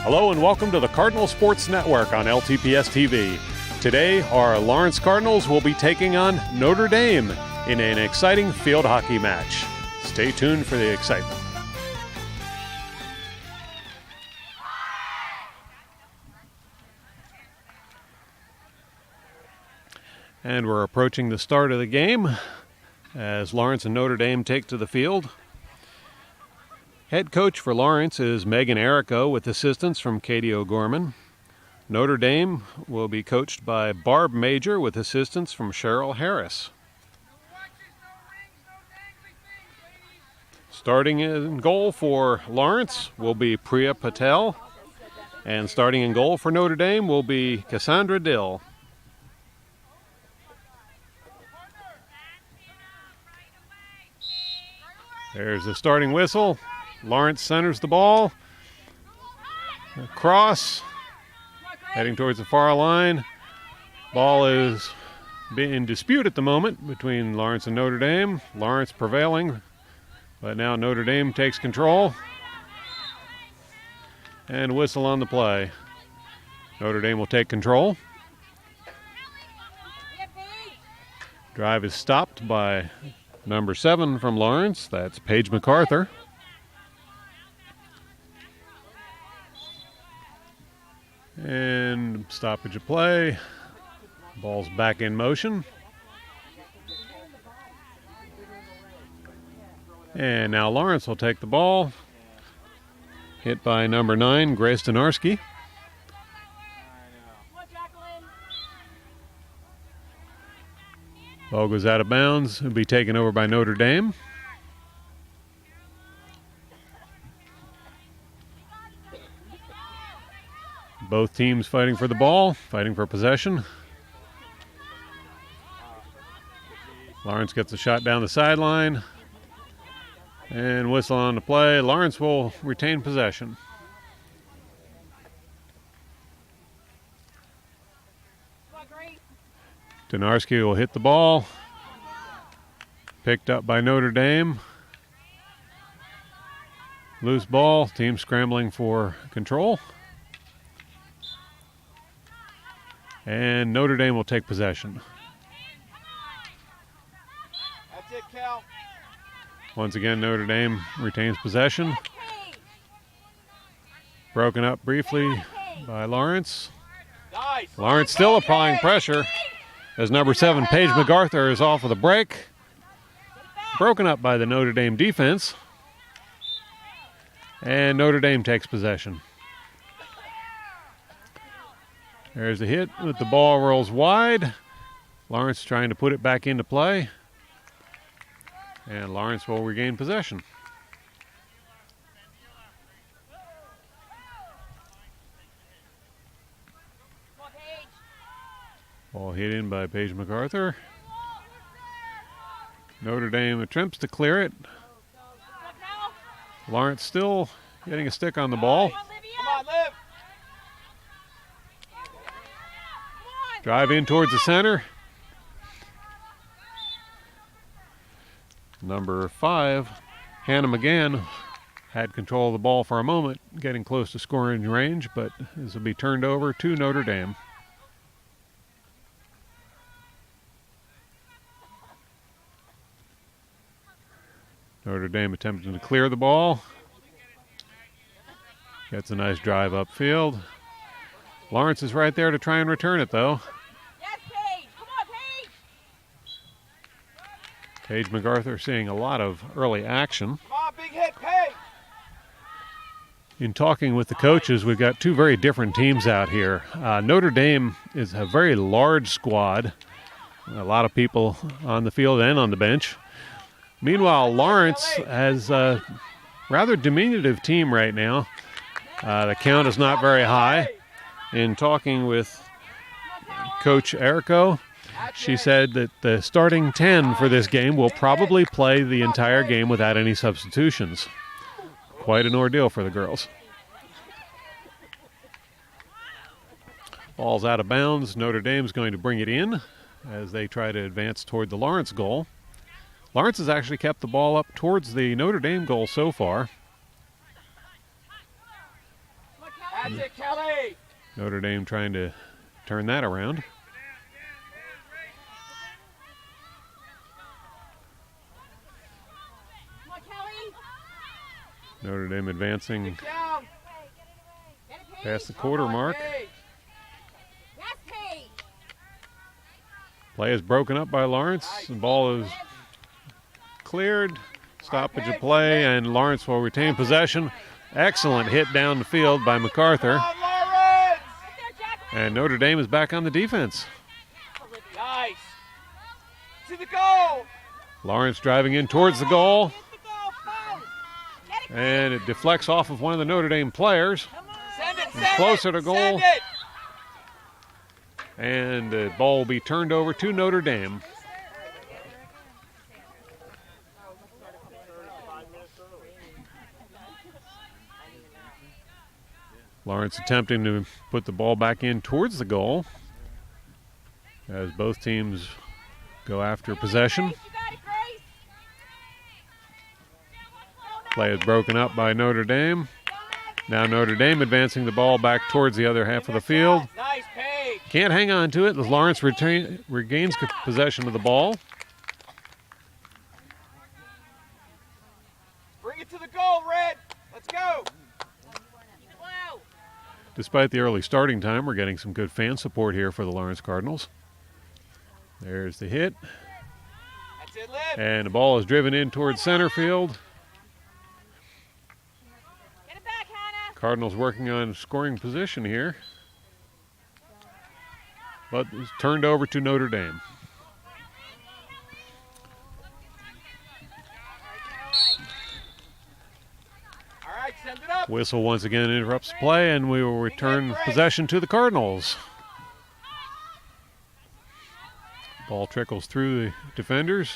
Hello and welcome to the Cardinal Sports Network on LTPS TV. Today, our Lawrence Cardinals will be taking on Notre Dame in an exciting field hockey match. Stay tuned for the excitement. And we're approaching the start of the game as Lawrence and Notre Dame take to the field. Head coach for Lawrence is Megan Errico with assistance from Katie O'Gorman. Notre Dame will be coached by Barb Major with assistance from Cheryl Harris. Starting in goal for Lawrence will be Priya Patel, and starting in goal for Notre Dame will be Cassandra Dill. There's the starting whistle. Lawrence centers the ball. Cross, heading towards the far line. Ball is in dispute at the moment between Lawrence and Notre Dame. Lawrence prevailing, but now Notre Dame takes control. And whistle on the play. Notre Dame will take control. Drive is stopped by number 7 from Lawrence. That's Paige MacArthur. And stoppage of play. Ball's back in motion. And now Lawrence will take the ball. Hit by number 9, Grace Donarski. Ball goes out of bounds. It'll be taken over by Notre Dame. Both teams fighting for the ball, fighting for possession. Lawrence gets a shot down the sideline. And whistle on the play. Lawrence will retain possession. Donarski will hit the ball. Picked up by Notre Dame. Loose ball. Team scrambling for control. And Notre Dame will take possession. That's it, Cal. Once again, Notre Dame retains possession. Broken up briefly by Lawrence. Nice. Lawrence still applying pressure as number 7, Paige MacArthur, is off with a break. Broken up by the Notre Dame defense. And Notre Dame takes possession. There's the hit, but the ball rolls wide. Lawrence trying to put it back into play. And Lawrence will regain possession. Ball hit in by Paige MacArthur. Notre Dame attempts to clear it. Lawrence still getting a stick on the ball. Come on, Liv. Drive in towards the center. Number 5, Hannah McGann, had control of the ball for a moment, getting close to scoring range, but this will be turned over to Notre Dame. Notre Dame attempting to clear the ball. Gets a nice drive upfield. Lawrence is right there to try and return it, though. Yes, Paige. Come on, Paige. Paige MacArthur seeing a lot of early action. Come on, big hit, Paige. In talking with the coaches, we've got 2 very different teams out here. Notre Dame is a very large squad. A lot of people on the field and on the bench. Meanwhile, Lawrence has a rather diminutive team right now. The count is not very high. In talking with Coach Errico, she said that the starting 10 for this game will probably play the entire game without any substitutions. Quite an ordeal for the girls. Ball's out of bounds. Notre Dame's going to bring it in as they try to advance toward the Lawrence goal. Lawrence has actually kept the ball up towards the Notre Dame goal so far. That's it, Kelly. Notre Dame trying to turn that around. Come on, Kelly. Notre Dame advancing Get down. past the quarter mark. Paige. Yes, Paige. Play is broken up by Lawrence. The ball is cleared. Stoppage of play, and Lawrence will retain possession. Excellent hit down the field by MacArthur. Come on, Lawrence. And Notre Dame is back on the defense. Nice. To the goal. Lawrence driving in towards the goal. Get the goal, Paige. Get it, And it deflects off of one of the Notre Dame players. Send it, And send closer it. to goal. Send it. And the ball will be turned over to Notre Dame. Lawrence attempting to put the ball back in towards the goal as both teams go after possession. Grace. You got it, Grace. Play is broken up by Notre Dame. Now Notre Dame advancing the ball back towards the other half of the field. Nice, Paige. Can't hang on to it as Lawrence regains possession of the ball. Bring it to the goal, Red. Let's go. Wow. Despite the early starting time, we're getting some good fan support here for the Lawrence Cardinals. There's the hit. That's it, Liv. And the ball is driven in towards center field. Get it back, Hannah. Cardinals working on scoring position here. But it's turned over to Notre Dame. All right, send it up. Whistle once again interrupts play, and we will return possession to the Cardinals. Ball trickles through the defenders.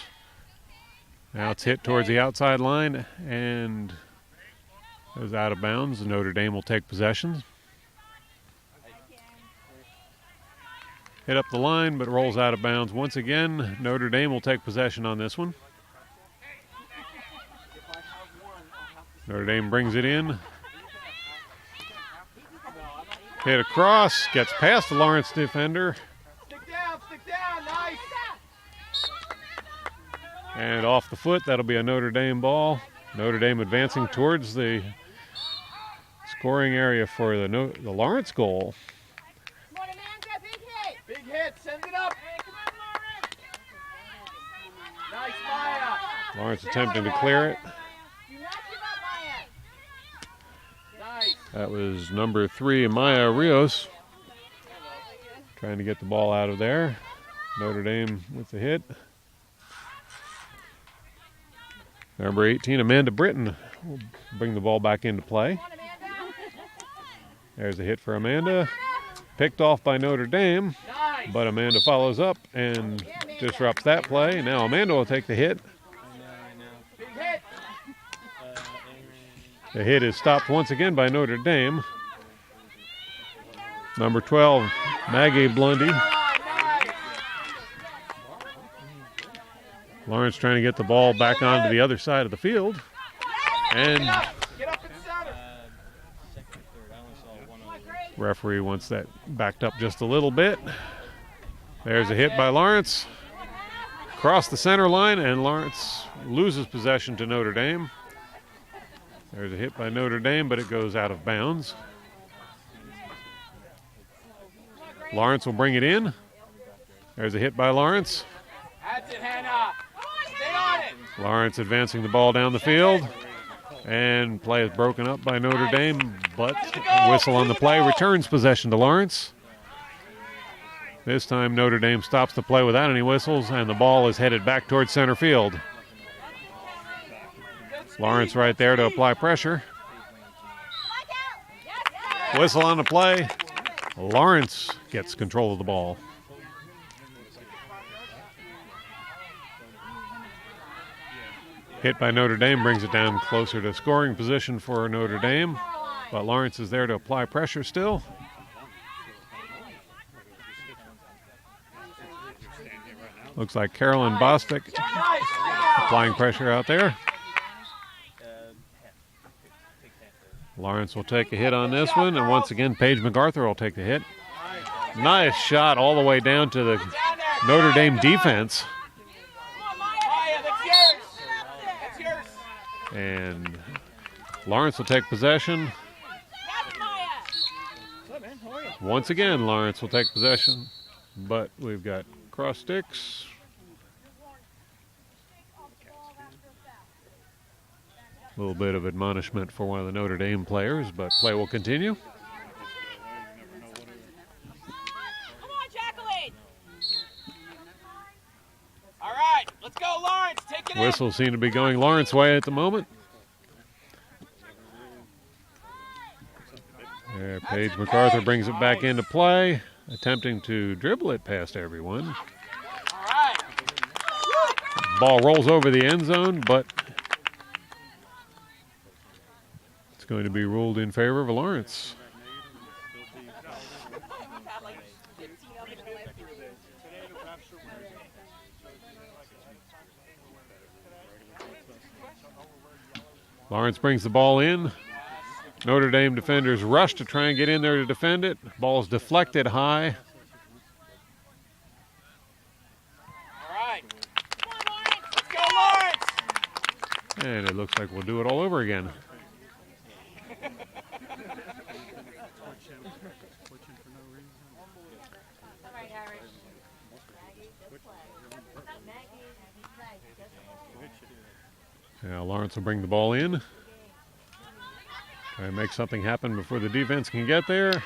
Now it's hit towards the outside line and goes out of bounds. Notre Dame will take possession. Hit up the line, but rolls out of bounds once again. Notre Dame will take possession on this one. Notre Dame brings it in. Hit across, gets past the Lawrence defender, Stick down, nice. and off the foot. That'll be a Notre Dame ball. Notre Dame advancing towards the scoring area for the Lawrence goal. Come on, Amanda. Big hit. Big hit, send it up. Nice, Maya. Lawrence attempting to clear it. Do not give up, Maya. Nice. That was number 3, Maya Rios, trying to get the ball out of there. Notre Dame with the hit. Number 18, Amanda Britton, will bring the ball back into play. Come on, Amanda. There's a hit for Amanda. Picked off by Notre Dame, Nice. but Amanda follows up and disrupts that play. Now Amanda will take the hit. Big hit. The hit is stopped once again by Notre Dame. Number 12, Maggie Blundy. Nice. Lawrence trying to get the ball back onto the other side of the field. And Get up and center. referee wants that backed up just a little bit. There's a hit by Lawrence. Across the center line, and Lawrence loses possession to Notre Dame. There's a hit by Notre Dame, but it goes out of bounds. Lawrence will bring it in. There's a hit by Lawrence. That's it, Hannah. Stay on it. Lawrence advancing the ball down the field. And play is broken up by Notre Dame, but whistle on the play returns possession to Lawrence. This time Notre Dame stops the play without any whistles, and the ball is headed back towards center field. Lawrence right there to apply pressure. Whistle on the play. Lawrence gets control of the ball. Hit by Notre Dame brings it down closer to scoring position for Notre Dame, but Lawrence is there to apply pressure still. Looks like Carolyn Bostic applying pressure out there. Lawrence will take a hit on this one, and once again, Paige MacArthur will take the hit. Nice shot all the way down to the Notre Dame defense. Maya, that's yours. That's yours. And Lawrence will take possession. Once again, Lawrence will take possession, but we've got cross sticks. A little bit of admonishment for one of the Notre Dame players, but play will continue. Come on, Jacqueline. All right, let's go, Lawrence. Take it in. Whistles seem to be going Lawrence's way at the moment. There, Paige MacArthur brings it back into play, attempting to dribble it past everyone. All right. Ball rolls over the end zone, but it's going to be ruled in favor of Lawrence. Lawrence brings the ball in. Notre Dame defenders rush to try and get in there to defend it. Ball's deflected high. All right. Let's go, Lawrence. And it looks like we'll do it all over again. Now Lawrence will bring the ball in. Try and make something happen before the defense can get there.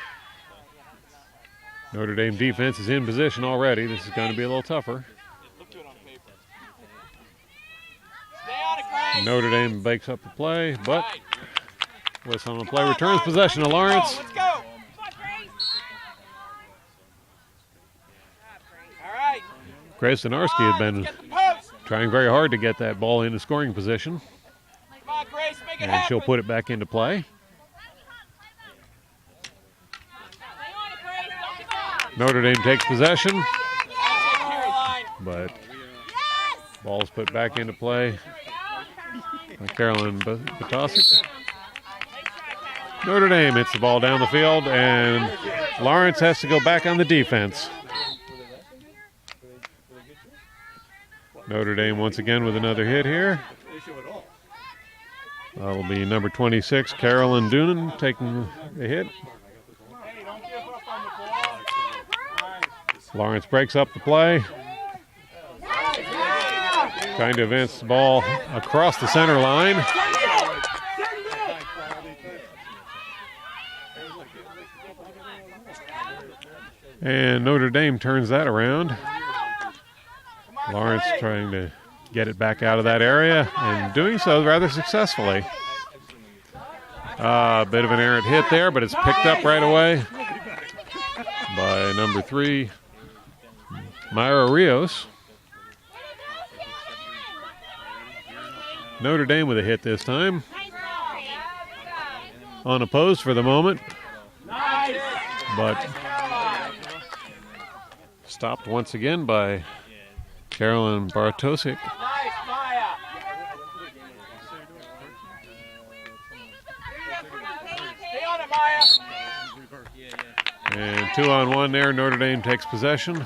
Notre Dame defense is in position already. This is going to be a little tougher. Look good on paper. Stay on it, Grace. Notre Dame bakes up the play, but Right. whistle on the Come play on, returns Lawrence. possession to Lawrence. Let's go. All right. Grace Zanarski had been Let's get the post. trying very hard to get that ball into scoring position, Come on, Grace, make it and happen. she'll put it back into play. Notre Dame takes possession, That's it, Caroline. but ball's put back into play by Carolyn Batosic. Notre Dame hits the ball down the field, and Lawrence has to go back on the defense. Notre Dame once again with another hit here. That'll be number 26, Carolyn Doonan, taking the hit. Lawrence breaks up the play. Trying to advance the ball across the center line. And Notre Dame turns that around. Lawrence trying to get it back out of that area, and doing so rather successfully. A bit of an errant hit there, but it's picked up right away by number 3, Myra Rios. Notre Dame with a hit this time. Unopposed for the moment, but stopped once again by Carolyn Bartosik. Nice, Maya. Stay on it, Maya. And 2-on-1 there. Notre Dame takes possession.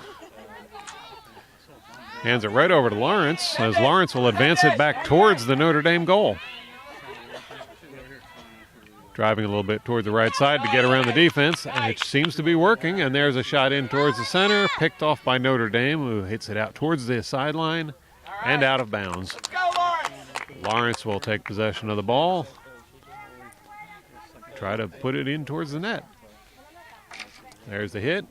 Hands it right over to Lawrence, as Lawrence will advance it back towards the Notre Dame goal. Driving a little bit toward the right side to get around the defense, which seems to be working. And there's a shot in towards the center, picked off by Notre Dame, who hits it out towards the sideline and out of bounds. Let's go, Lawrence. Lawrence will take possession of the ball. Try to put it in towards the net. There's the hit.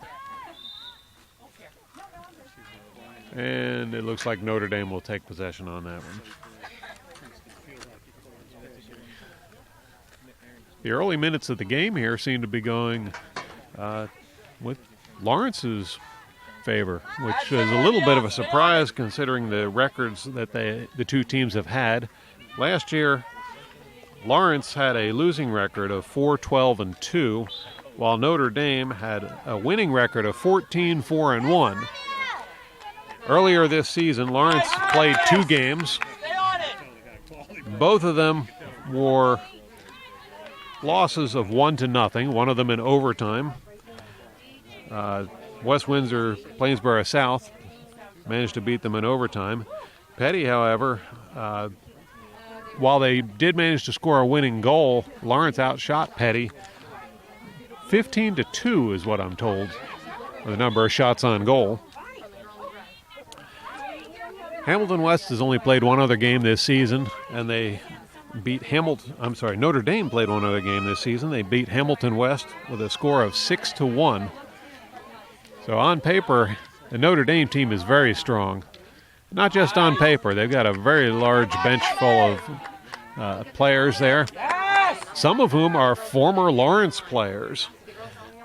And it looks like Notre Dame will take possession on that one. The early minutes of the game here seem to be going with Lawrence's favor, which is a little bit of a surprise considering the records that the two teams have had. Last year, Lawrence had a losing record of 4-12-2, while Notre Dame had a winning record of 14-4-1. Earlier this season, Lawrence played 2 games. Stay on it. Both of them were losses of 1-0, one of them in overtime. West Windsor, Plainsboro South managed to beat them in overtime. Petty, however, while they did manage to score a winning goal, Lawrence outshot Petty 15-2 is what I'm told, the number of shots on goal. Hamilton West has only played one other game this season, and they beat Notre Dame played one other game this season. They beat Hamilton West with a score of 6-1. So on paper, the Notre Dame team is very strong. Not just on paper. They've got a very large bench full of players there, some of whom are former Lawrence players.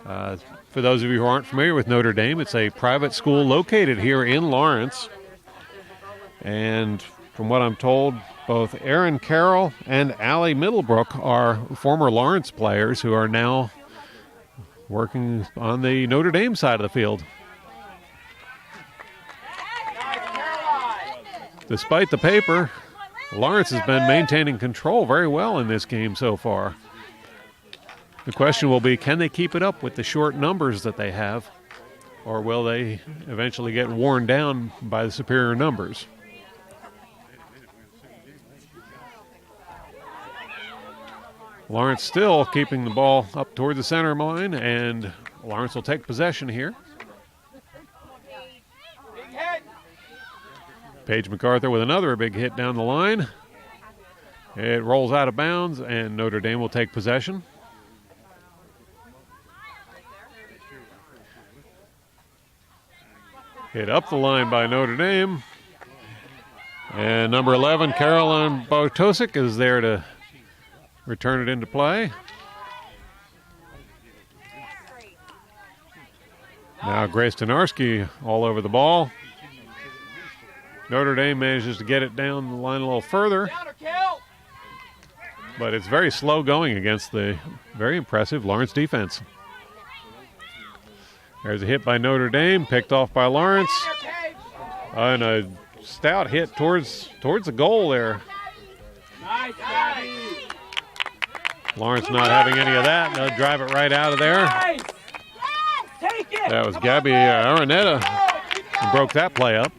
For those of you who aren't familiar with Notre Dame, it's a private school located here in Lawrence. And from what I'm told, both Aaron Carroll and Allie Middlebrook are former Lawrence players who are now working on the Notre Dame side of the field. Despite the paper, Lawrence has been maintaining control very well in this game so far. The question will be, can they keep it up with the short numbers that they have, or will they eventually get worn down by the superior numbers? Lawrence still keeping the ball up toward the center line, and Lawrence will take possession here. Paige MacArthur with another big hit down the line. It rolls out of bounds, and Notre Dame will take possession. Hit up the line by Notre Dame. And number 11, Caroline Bartosik, is there to return it into play. Now Grace Tenarski all over the ball. Notre Dame manages to get it down the line a little further, but it's very slow going against the very impressive Lawrence defense. There's a hit by Notre Dame, picked off by Lawrence, and a stout hit towards the goal there. Lawrence not having any of that. They'll drive it right out of there. That was Gabby Araneta who broke that play up.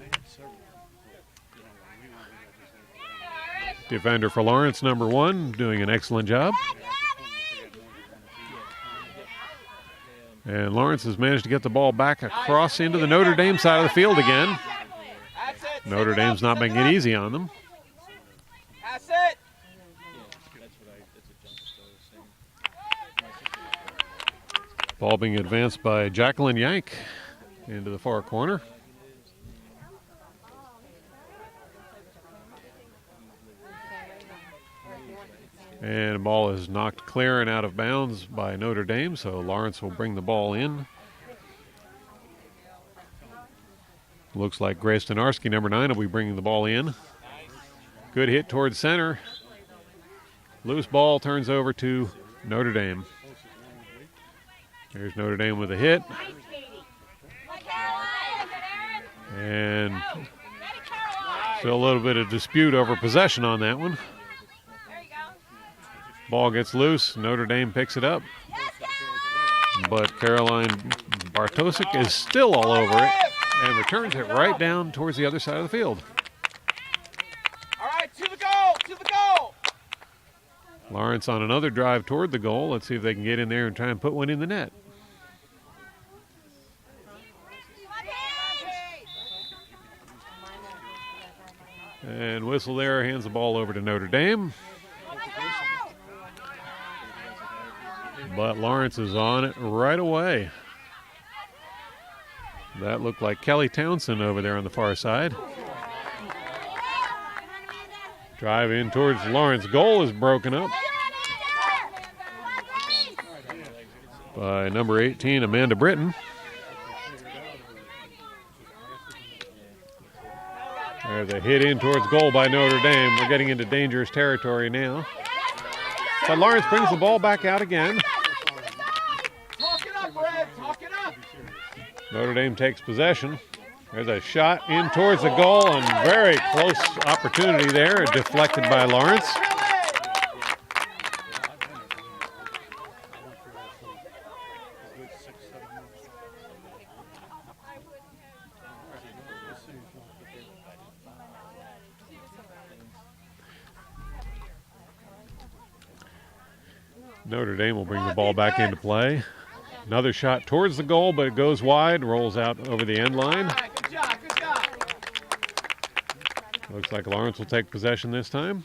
Defender for Lawrence, number 1, doing an excellent job. And Lawrence has managed to get the ball back across into the Notre Dame side of the field again. Notre Dame's not making it easy on them. That's it. Ball being advanced by Jacqueline Yank into the far corner. And the ball is knocked clear and out of bounds by Notre Dame, so Lawrence will bring the ball in. Looks like Grace Tenarski, number 9, will be bringing the ball in. Good hit towards center. Loose ball turns over to Notre Dame. There's Notre Dame with a hit. And still a little bit of dispute over possession on that one. Ball gets loose. Notre Dame picks it up. But Caroline Bartosik is still all over it and returns it right down towards the other side of the field. All right, to the goal, to the goal. Lawrence on another drive toward the goal. Let's see if they can get in there and try and put one in the net. And whistle there, hands the ball over to Notre Dame. But Lawrence is on it right away. That looked like Kelly Townsend over there on the far side. Drive in towards Lawrence. Goal is broken up by number 18, Amanda Britton. There's a hit in towards goal by Notre Dame. We're getting into dangerous territory now. But Lawrence brings the ball back out again. Talk it up, Red. Talk it up. Notre Dame takes possession. There's a shot in towards the goal, and very close opportunity there, deflected by Lawrence. Notre Dame will bring the ball back into play. Another shot towards the goal, but it goes wide, rolls out over the end line. All right, good job, good job. Looks like Lawrence will take possession this time.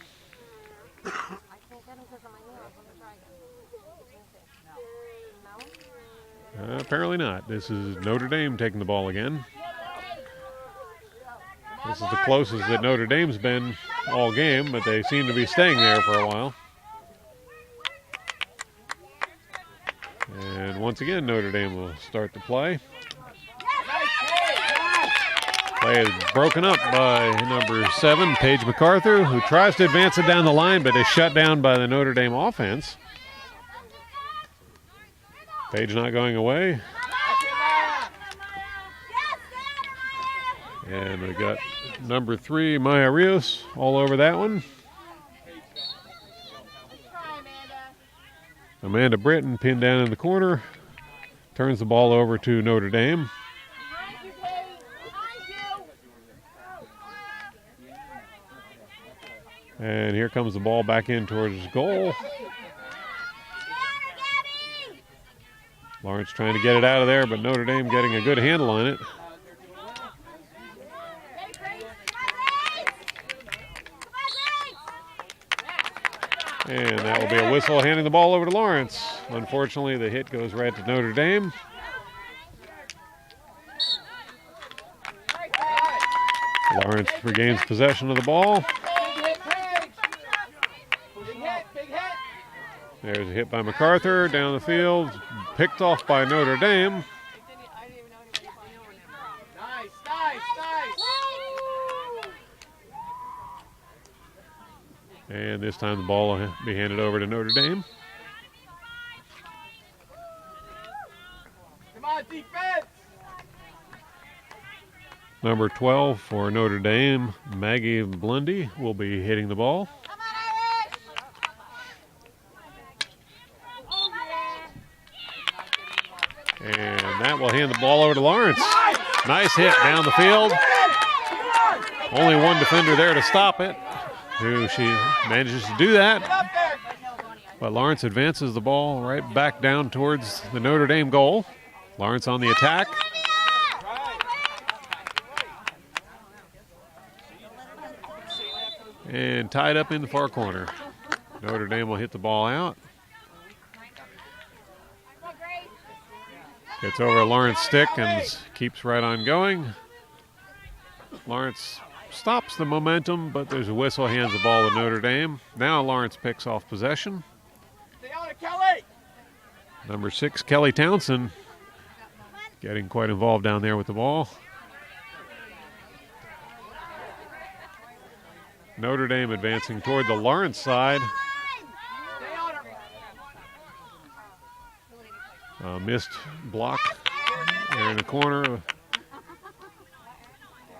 Apparently not. This is Notre Dame taking the ball again. This is the closest that Notre Dame's been all game, but they seem to be staying there for a while. And once again, Notre Dame will start the play. Play is broken up by number 7, Paige MacArthur, who tries to advance it down the line, but is shut down by the Notre Dame offense. Paige not going away. And we got number 3, Maya Rios, all over that one. Amanda Britton pinned down in the corner. Turns the ball over to Notre Dame. And here comes the ball back in towards goal. Lawrence trying to get it out of there, but Notre Dame getting a good handle on it. And that will be a whistle handing the ball over to Lawrence. Unfortunately, the hit goes right to Notre Dame. Lawrence regains possession of the ball. There's a hit by MacArthur down the field, picked off by Notre Dame. Nice, nice, nice. And this time the ball will be handed over to Notre Dame. Come on, defense. Number 12 for Notre Dame, Maggie Blundy, will be hitting the ball. And that will hand the ball over to Lawrence. Nice hit down the field. Only one defender there to stop it. She manages to do that. But Lawrence advances the ball right back down towards the Notre Dame goal. Lawrence on the attack. And tied up in the far corner. Notre Dame will hit the ball out. Gets over Lawrence's stick and keeps right on going. Lawrence stops the momentum, but there's a whistle, hands the ball to Notre Dame. Now Lawrence picks off possession. Stay on it, Kelly. Number 6, Kelly Townsend, getting quite involved down there with the ball. Notre Dame advancing toward the Lawrence side. Missed block there in the corner.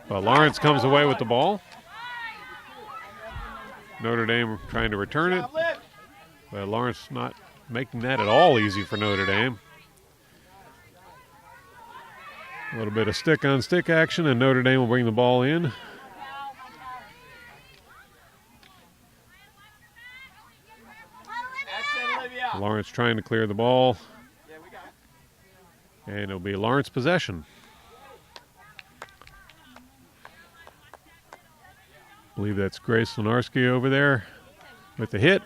But Lawrence comes away with the ball. Notre Dame trying to return it. But Lawrence not making that at all easy for Notre Dame. A little bit of stick-on-stick action, and Notre Dame will bring the ball in. Lawrence trying to clear the ball. And it'll be Lawrence possession. I believe that's Grace Lenarski over there with the hit.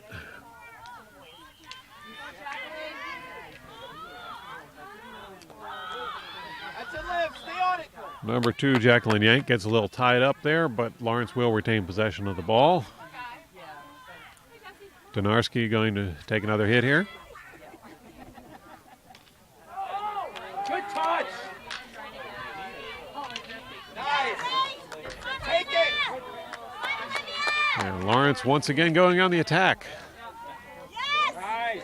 Number 2, Jacqueline Yank, gets a little tied up there, but Lawrence will retain possession of the ball. Donarski going to take another hit here. Good touch. Nice. Take it. And Lawrence once again going on the attack. Nice.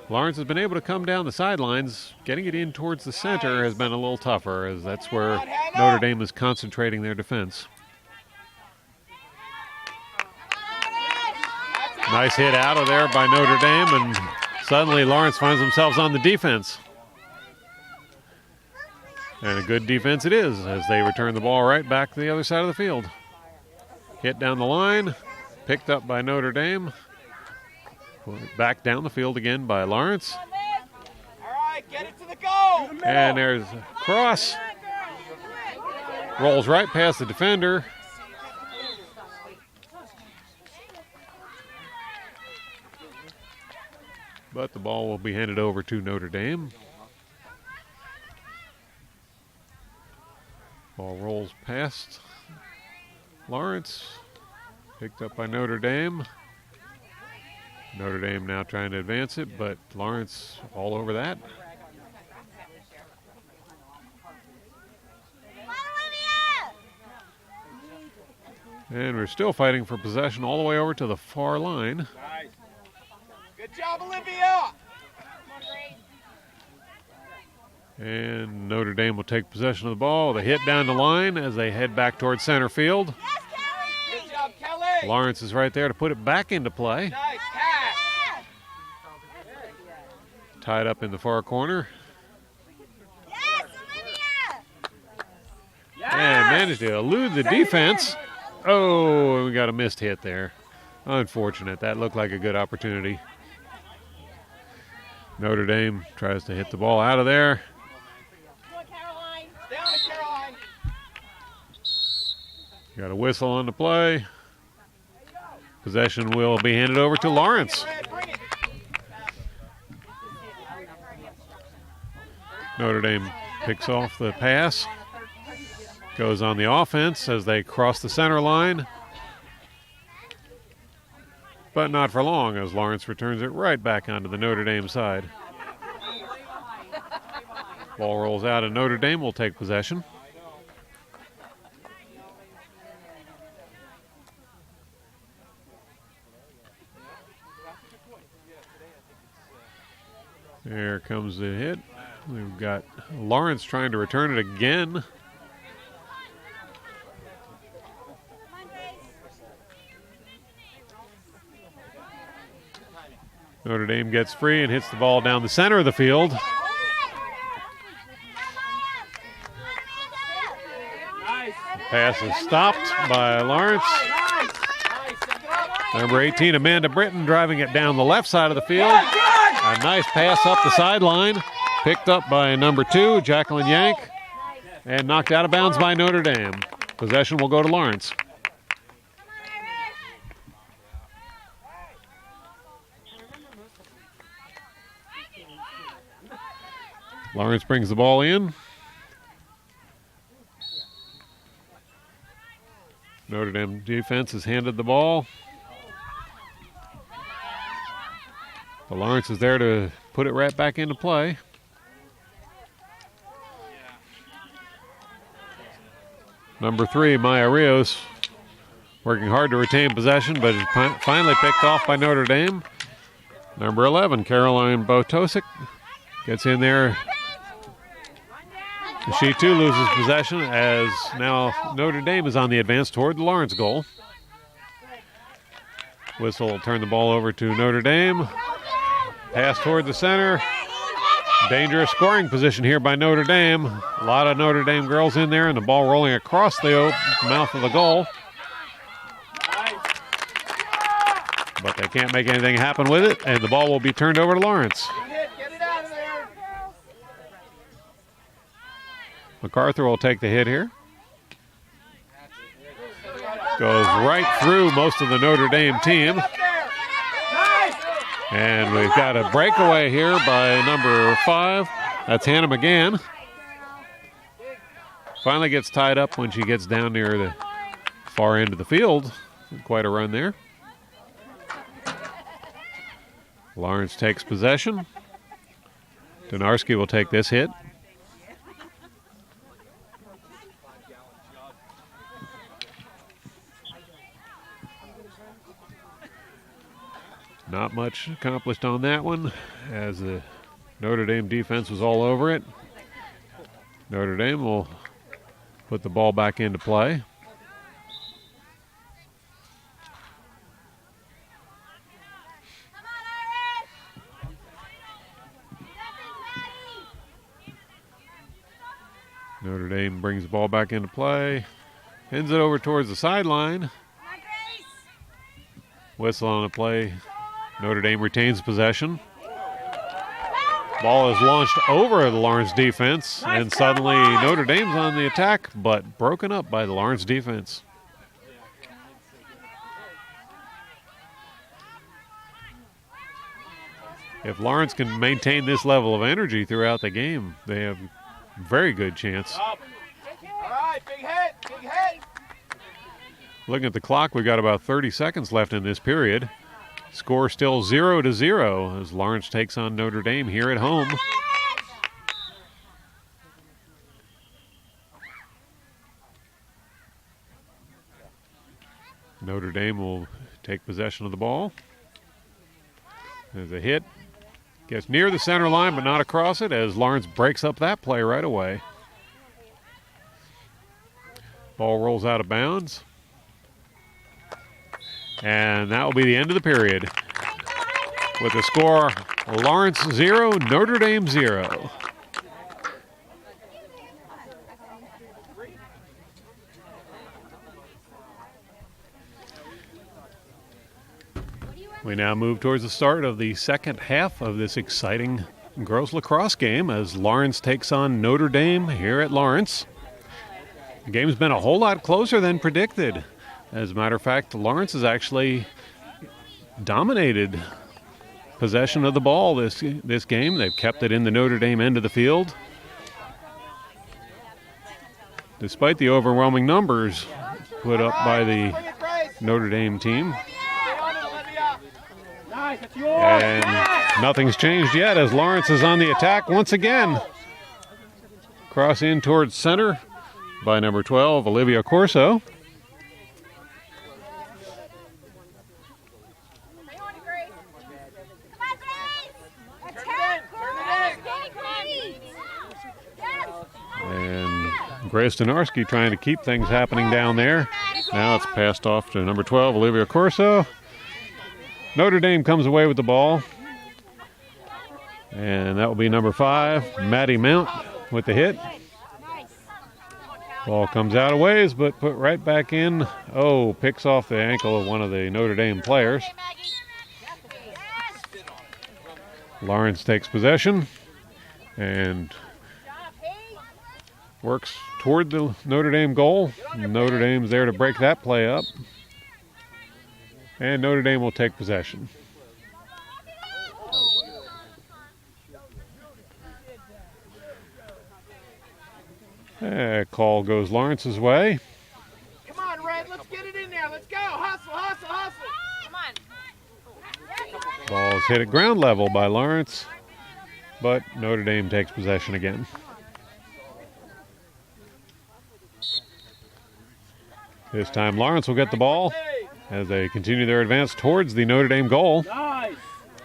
Lawrence has been able to come down the sidelines. Getting it in towards the center has been a little tougher, as that's where Notre Dame is concentrating their defense. Nice hit out of there by Notre Dame, and suddenly Lawrence finds themselves on the defense. And a good defense it is, as they return the ball right back to the other side of the field. Hit down the line, picked up by Notre Dame. Back down the field again by Lawrence. All right, get it to the goal. And there's a cross. Rolls right past the defender. But the ball will be handed over to Notre Dame. Ball rolls past Lawrence. Picked up by Notre Dame. Notre Dame now trying to advance it, but Lawrence all over that. And we're still fighting for possession all the way over to the far line. Nice. Good job, Olivia. And Notre Dame will take possession of the ball. The hit down the line as they head back towards center field. Good job, Kelly. Lawrence is right there to put it back into play. Nice pass. Tied up in the far corner. Yes, Olivia! And managed to elude the defense. Oh, we got a missed hit there. Unfortunate. That looked like a good opportunity. Notre Dame tries to hit the ball out of there. Come on, Caroline. Stay on it, Caroline. Got a whistle on the play. Possession will be handed over to Lawrence. Bring it. Notre Dame picks off the pass. Goes on the offense as they cross the center line. But not for long as Lawrence returns it right back onto the Notre Dame side. Ball rolls out and Notre Dame will take possession. There comes the hit. We've got Lawrence trying to return it again. Notre Dame gets free and hits the ball down the center of the field. Pass is stopped by Lawrence. Number 18, Amanda Britton, driving it down the left side of the field. A nice pass up the sideline. Picked up by number 2, Jacqueline Yank. And knocked out of bounds by Notre Dame. Possession will go to Lawrence. Lawrence brings the ball in. Notre Dame defense has handed the ball. But Lawrence is there to put it right back into play. Number 3, Maya Rios, working hard to retain possession, but is finally picked off by Notre Dame. Number 11, Caroline Botosic, gets in there. She too loses possession as now Notre Dame is on the advance toward the Lawrence goal. Whistle will turn the ball over to Notre Dame. Pass toward the center. Dangerous scoring position here by Notre Dame. A lot of Notre Dame girls in there and the ball rolling across the mouth of the goal. But they can't make anything happen with it, and the ball will be turned over to Lawrence. Get it out of there. MacArthur will take the hit here. Goes right through most of the Notre Dame team. And we've got a breakaway here by number 5. That's Hannah McGann. Finally gets tied up when she gets down near the far end of the field. Quite a run there. Lawrence takes possession. Donarski will take this hit. Not much accomplished on that one as the Notre Dame defense was all over it. Notre Dame will put the ball back into play. Notre Dame brings the ball back into play. Hands it over towards the sideline. Whistle on the play Notre Dame retains possession. Ball is launched over the Lawrence defense, and suddenly Notre Dame's on the attack, but broken up by the Lawrence defense. If Lawrence can maintain this level of energy throughout the game, they have a very good chance. All right, big hit, big hit. Looking at the clock, we've got about 30 seconds left in this period. Score still 0-0 as Lawrence takes on Notre Dame here at home. Notre Dame will take possession of the ball. There's a hit. Gets near the center line but not across it as Lawrence breaks up that play right away. Ball rolls out of bounds. And that will be the end of the period. With the score, Lawrence 0, Notre Dame 0. We now move towards the start of the second half of this exciting girls lacrosse game as Lawrence takes on Notre Dame here at Lawrence. The game's been a whole lot closer than predicted. As a matter of fact, Lawrence has actually dominated possession of the ball this game. They've kept it in the Notre Dame end of the field. Despite the overwhelming numbers put up by the Notre Dame team. And nothing's changed yet as Lawrence is on the attack once again. Cross in towards center by number 12, Olivia Corso. And Grace Donarski trying to keep things happening down there. Now it's passed off to number 12, Olivia Corso. Notre Dame comes away with the ball. And that will be number 5, Maddie Mount with the hit. Ball comes out of ways, but put right back in. Oh, picks off the ankle of one of the Notre Dame players. Lawrence takes possession and works toward the Notre Dame goal. Notre Dame's there to break that play up. And Notre Dame will take possession. Call goes Lawrence's way. Come on, Red, let's get it in there. Let's go. Hustle, hustle, hustle. Come on. Ball is hit at ground level by Lawrence, but Notre Dame takes possession again. This time Lawrence will get the ball as they continue their advance towards the Notre Dame goal. Nice.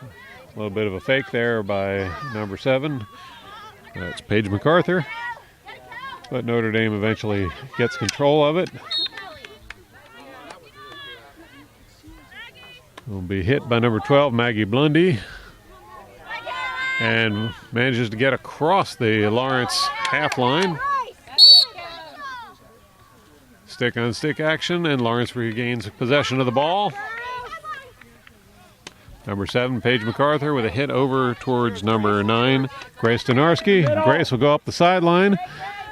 A little bit of a fake there by number 7. That's Paige MacArthur. But Notre Dame eventually gets control of it. Will be hit by number 12, Maggie Blundy. And manages to get across the Lawrence half line. Stick-on-stick action, and Lawrence regains possession of the ball. Number 7, Paige MacArthur with a hit over towards number 9, Grace Donarski. Grace will go up the sideline.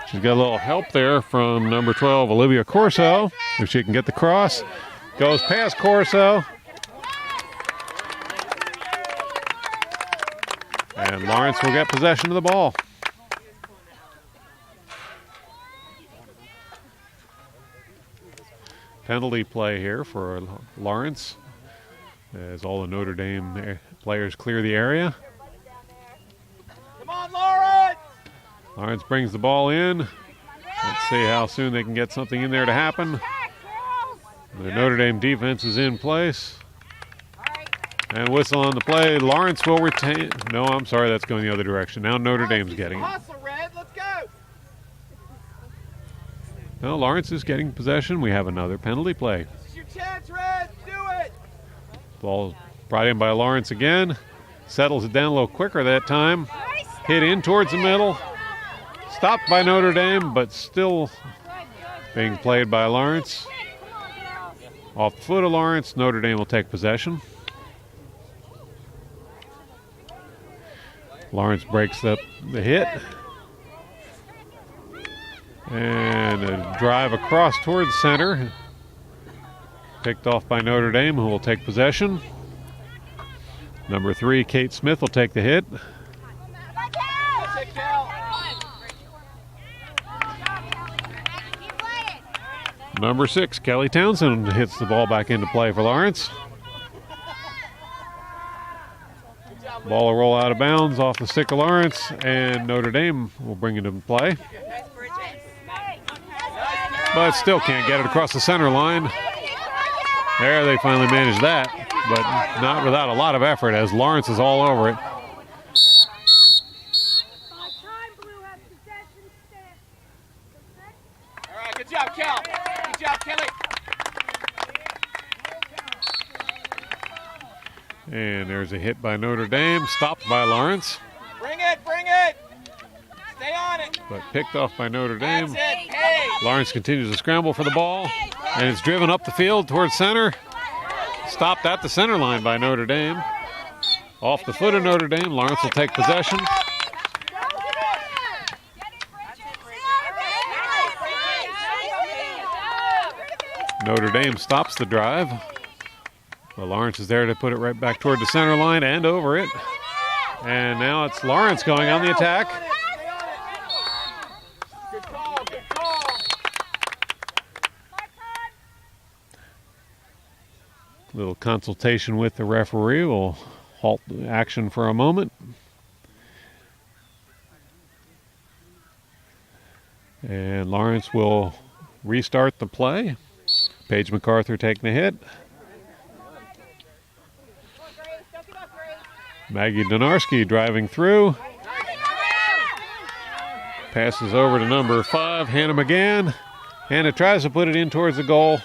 She's got a little help there from number 12, Olivia Corso. If she can get the cross. Goes past Corso. And Lawrence will get possession of the ball. Penalty play here for Lawrence as all the Notre Dame players clear the area. Come on, Lawrence! Lawrence brings the ball in. Let's see how soon they can get something in there to happen. The Notre Dame defense is in place. And whistle on the play. Lawrence will retain. No, I'm sorry, that's going the other direction. Now Notre Dame's getting it. Hustle, Red, let's go! No, Lawrence is getting possession. We have another penalty play. This is your chance, Red, do it! Ball brought in by Lawrence again. Settles it down a little quicker that time. Hit in towards the middle. Stopped by Notre Dame, but still being played by Lawrence. Off the foot of Lawrence, Notre Dame will take possession. Lawrence breaks up the hit. And a drive across towards center. Picked off by Notre Dame, who will take possession. Number 3, Kate Smith, will take the hit. Number 6, Kelly Townsend, hits the ball back into play for Lawrence. Ball will roll out of bounds off the stick of Lawrence, and Notre Dame will bring it into play. But still can't get it across the center line. There, they finally managed that, but not without a lot of effort, as Lawrence is all over it. All right, good job, Kel. Good job, Kelly. And there's a hit by Notre Dame, stopped by Lawrence. Bring it, bring it. Stay on it. But picked off by Notre Dame. That's it. Hey. Lawrence continues to scramble for the ball, and it's driven up the field towards center. Stopped at the center line by Notre Dame. Off the foot of Notre Dame, Lawrence will take possession. Notre Dame stops the drive. Well, Lawrence is there to put it right back toward the center line and over it. And now it's Lawrence going on the attack. Good call, good call. Little consultation with the referee will halt the action for a moment. And Lawrence will restart the play. Paige MacArthur taking the hit. Maggie Donarski driving through. Passes over to number 5, Hannah McGann. Hannah tries to put it in towards the goal,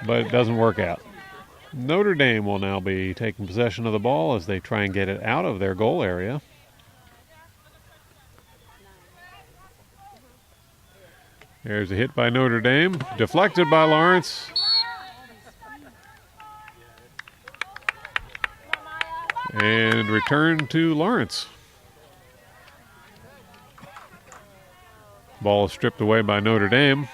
but it doesn't work out. Notre Dame will now be taking possession of the ball as they try and get it out of their goal area. There's a hit by Notre Dame, deflected by Lawrence. And returned to Lawrence. Ball is stripped away by Notre Dame.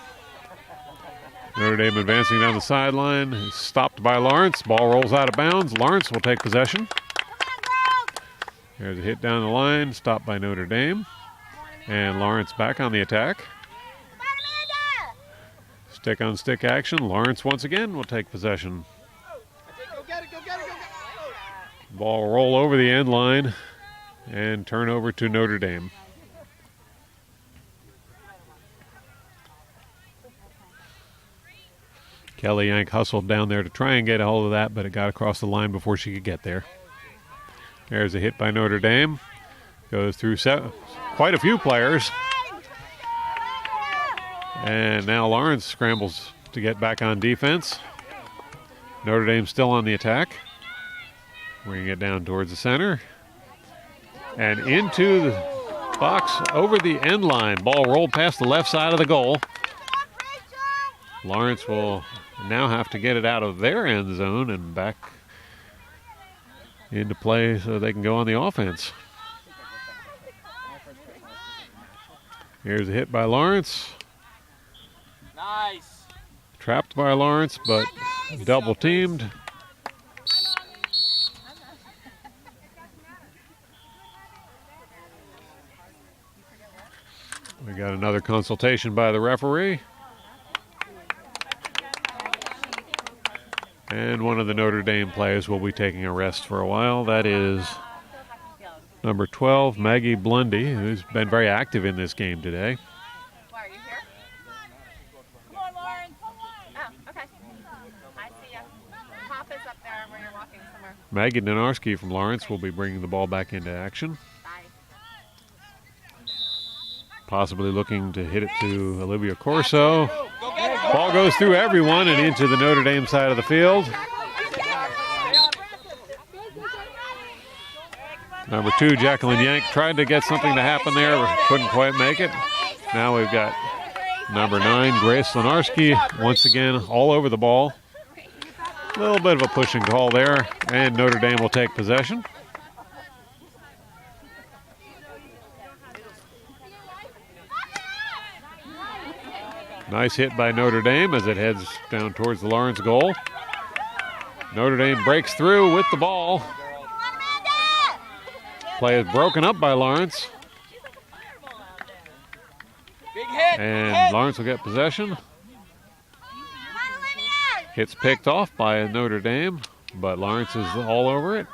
Notre Dame advancing down the sideline, is stopped by Lawrence. Ball rolls out of bounds. Lawrence will take possession. There's a hit down the line, stopped by Notre Dame. And Lawrence back on the attack. Stick on stick action. Lawrence once again will take possession. Go get it, go get it, go get it. Ball will roll over the end line and turn over to Notre Dame. Kelly Yank hustled down there to try and get a hold of that, but it got across the line before she could get there. There's a hit by Notre Dame. Goes through quite a few players. And now Lawrence scrambles to get back on defense. Notre Dame still on the attack. Bringing it down towards the center. And into the box over the end line. Ball rolled past the left side of the goal. Lawrence will now have to get it out of their end zone and back into play so they can go on the offense. Here's a hit by Lawrence. Nice. Trapped by Lawrence, but double teamed. We got another consultation by the referee. And one of the Notre Dame players will be taking a rest for a while. That is number 12, Maggie Blundy, who's been very active in this game today. Why are you here? Come on, Lauren. Oh, okay. I see ya. Pop is up there where you're walking somewhere. Maggie Donarski from Lawrence will be bringing the ball back into action. Bye. Possibly looking to hit it to Olivia Corso. Ball goes through everyone and into the Notre Dame side of the field. Number 2, Jacqueline Yank, tried to get something to happen there, but couldn't quite make it. Now we've got number 9, Grace Lenarski, once again all over the ball. A little bit of a pushing call there, and Notre Dame will take possession. Nice hit by Notre Dame as it heads down towards the Lawrence goal. Notre Dame breaks through with the ball. Play is broken up by Lawrence. Big hit. And Lawrence will get possession. Hit's picked off by Notre Dame, but Lawrence is all over it.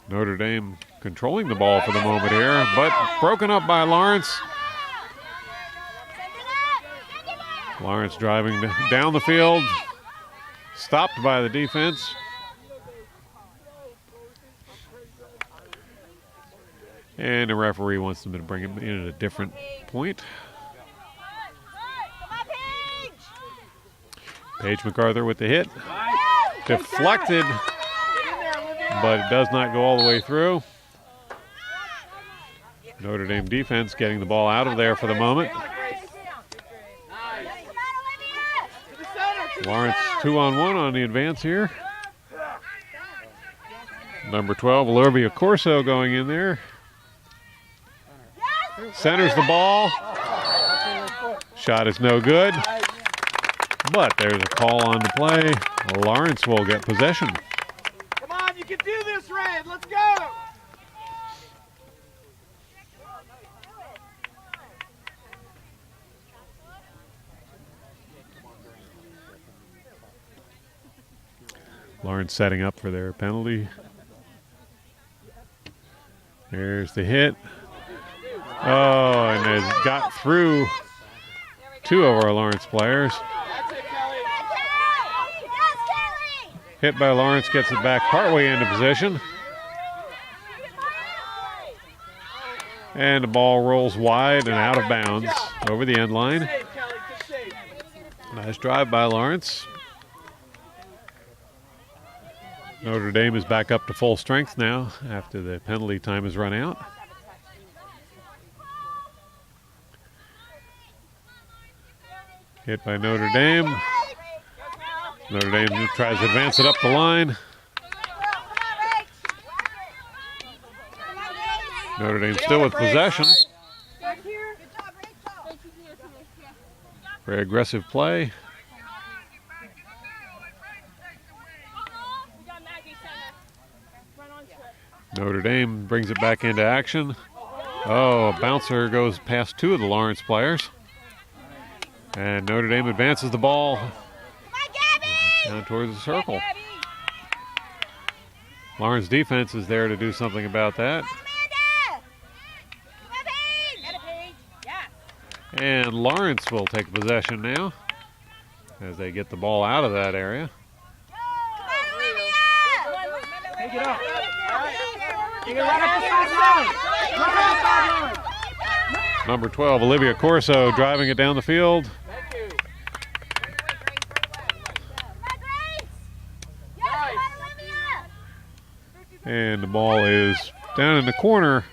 Notre Dame controlling the ball for the moment here, but broken up by Lawrence. Lawrence driving down the field, stopped by the defense. And the referee wants them to bring him in at a different point. Paige MacArthur with the hit. Deflected, but it does not go all the way through. Notre Dame defense getting the ball out of there for the moment. Lawrence 2-on-1 on the advance here. Number 12, Olivia Corso going in there. Centers the ball. Shot is no good. But there's a call on the play. Lawrence will get possession. Come on, you can do this, Red. Let's go. Lawrence setting up for their penalty. There's the hit. Oh, and it got through two of our Lawrence players. Hit by Lawrence, gets it back partway into position. And the ball rolls wide and out of bounds over the end line. Nice drive by Lawrence. Notre Dame is back up to full strength now after the penalty time has run out. Hit by Notre Dame. Notre Dame tries to advance it up the line. Notre Dame still with possession. Very aggressive play. Notre Dame brings it back into action. Oh, a bouncer goes past two of the Lawrence players. And Notre Dame advances the ball down towards the circle. Lawrence defense is there to do something about that. And Lawrence will take possession now as they get the ball out of that area. Take it up. Number 12, Olivia Corso, driving it down the field. And the ball is down in the corner.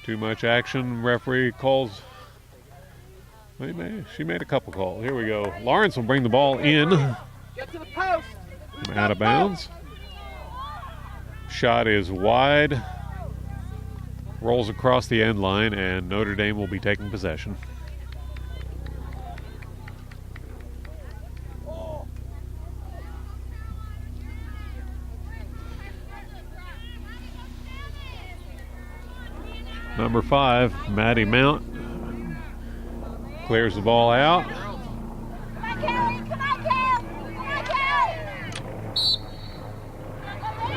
Too much action. Referee calls. She made a couple calls. Here we go. Lawrence will bring the ball in. Get to the post. Out of bounds. Shot is wide. Rolls across the end line, and Notre Dame will be taking possession. Number 5, Maddie Mount, clears the ball out.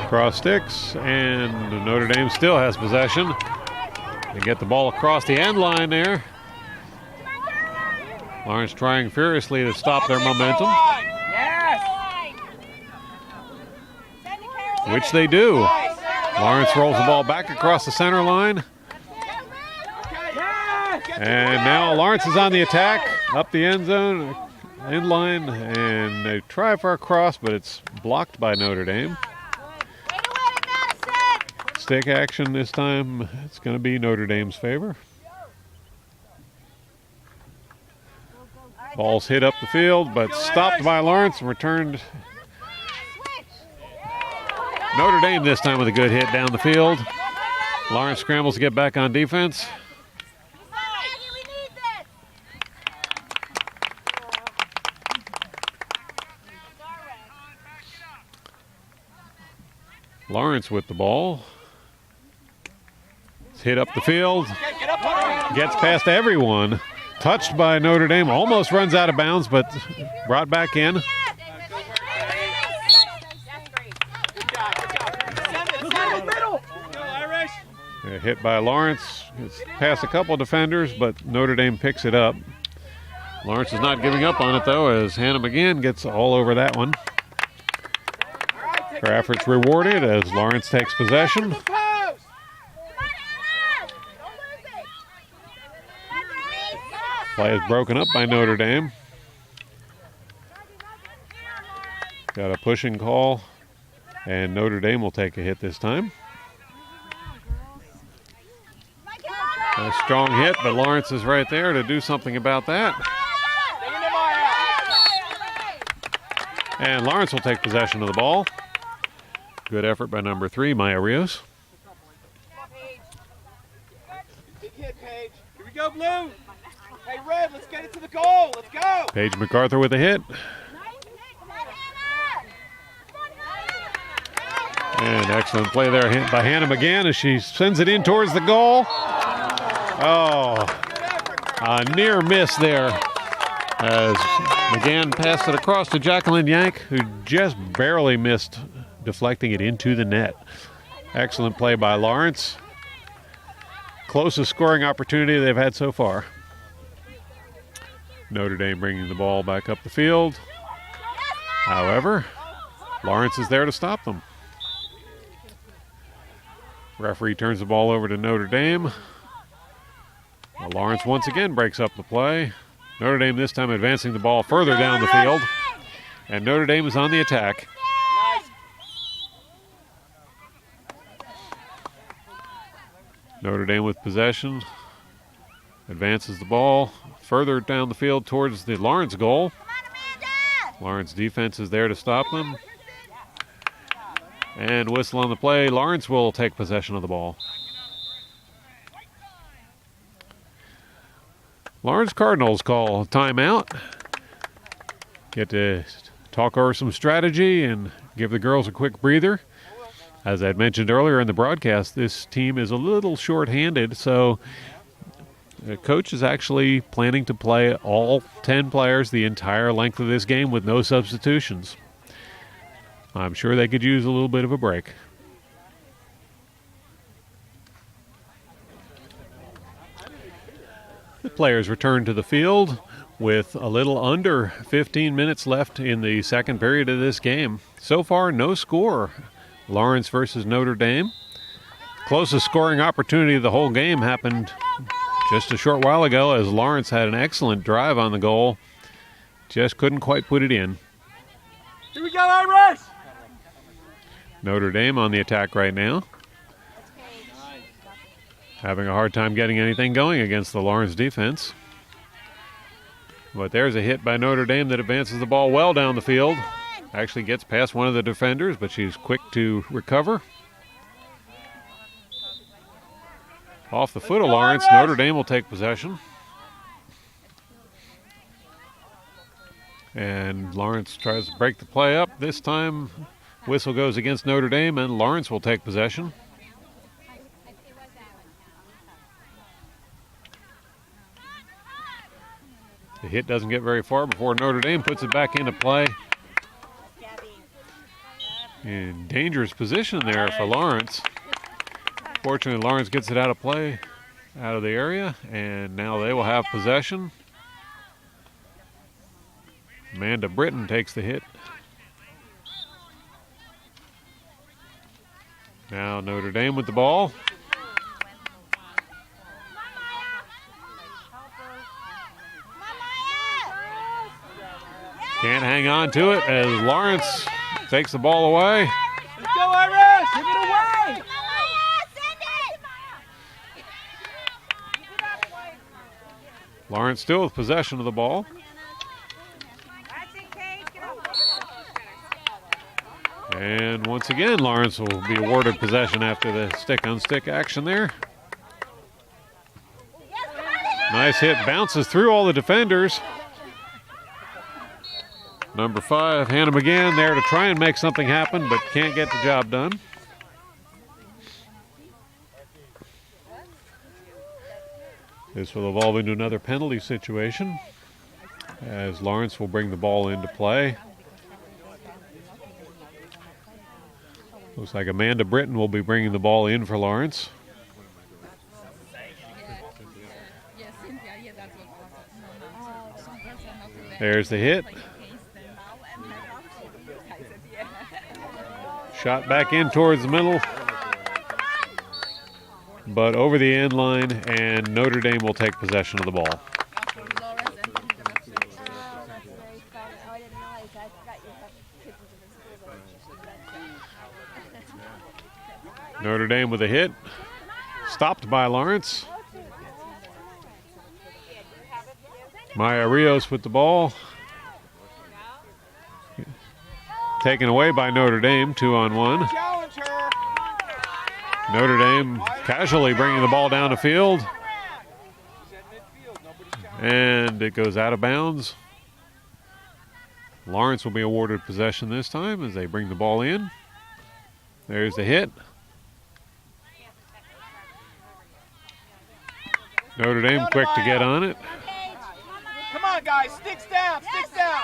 Cross sticks, and Notre Dame still has possession. They get the ball across the end line there. Lawrence trying furiously to stop their momentum. Which they do. Lawrence rolls the ball back across the center line. And now Lawrence is on the attack, up the end zone, end line, and they try for a cross, but it's blocked by Notre Dame. Stick action this time. It's going to be Notre Dame's favor. Ball's hit up the field, but stopped by Lawrence and returned Notre Dame this time with a good hit down the field. Lawrence scrambles to get back on defense. Lawrence with the ball. It's hit up the field. Gets past everyone. Touched by Notre Dame. Almost runs out of bounds, but brought back in. Hit by Lawrence. It's past a couple of defenders, but Notre Dame picks it up. Lawrence is not giving up on it, though, as Hannah McGann gets all over that one. Her efforts rewarded as Lawrence takes possession. Play is broken up by Notre Dame. Got a pushing call, and Notre Dame will take a hit this time. A strong hit, but Lawrence is right there to do something about that. And Lawrence will take possession of the ball. Good effort by number 3, Maya Rios. Big hit, Paige. Here we go, Blue. Hey, Red, let's get it to the goal. Let's go. Paige MacArthur with a hit. And excellent play there by Hannah McGann as she sends it in towards the goal. Oh, a near miss there as McGann passed it across to Jacqueline Yank, who just barely missed deflecting it into the net. Excellent play by Lawrence. Closest scoring opportunity they've had so far. Notre Dame bringing the ball back up the field. However, Lawrence is there to stop them. Referee turns the ball over to Notre Dame. Well, Lawrence once again breaks up the play. Notre Dame this time advancing the ball further down the field. And Notre Dame is on the attack. Notre Dame with possession. Advances the ball further down the field towards the Lawrence goal. Lawrence defense is there to stop them. And whistle on the play. Lawrence will take possession of the ball. Lawrence Cardinals call timeout. Get to talk over some strategy and give the girls a quick breather. As I had mentioned earlier in the broadcast, this team is a little short-handed, so the coach is actually planning to play all 10 players the entire length of this game with no substitutions. I'm sure they could use a little bit of a break. The players return to the field with a little under 15 minutes left in the second period of this game. So far, no score. Lawrence versus Notre Dame. Closest scoring opportunity of the whole game happened just a short while ago as Lawrence had an excellent drive on the goal. Just couldn't quite put it in. Here we go, Irish! Notre Dame on the attack right now. Having a hard time getting anything going against the Lawrence defense. But there's a hit by Notre Dame that advances the ball well down the field. Actually gets past one of the defenders, but she's quick to recover. Off the foot of Lawrence, Notre Dame will take possession. And Lawrence tries to break the play up. This time, whistle goes against Notre Dame, and Lawrence will take possession. The hit doesn't get very far before Notre Dame puts it back into play. In dangerous position there for Lawrence. Fortunately, Lawrence gets it out of play, out of the area, and now they will have possession. Amanda Britton takes the hit. Now Notre Dame with the ball. Can't hang on to it as Lawrence takes the ball away. Let's go, Irish! Give it away! Lawrence still with possession of the ball. And once again, Lawrence will be awarded possession after the stick-on-stick action there. Nice hit, bounces through all the defenders. Number 5, Hannah McGann, there to try and make something happen, but can't get the job done. This will evolve into another penalty situation, as Lawrence will bring the ball into play. Looks like Amanda Britton will be bringing the ball in for Lawrence. There's the hit. Shot back in towards the middle, but over the end line, and Notre Dame will take possession of the ball. Notre Dame with a hit, stopped by Lawrence. Maya Rios with the ball. Taken away by Notre Dame, 2-on-1. Notre Dame casually bringing the ball down the field. And it goes out of bounds. Lawrence will be awarded possession this time as they bring the ball in. There's the hit. Notre Dame quick to get on it. Come on, guys, sticks down, sticks down.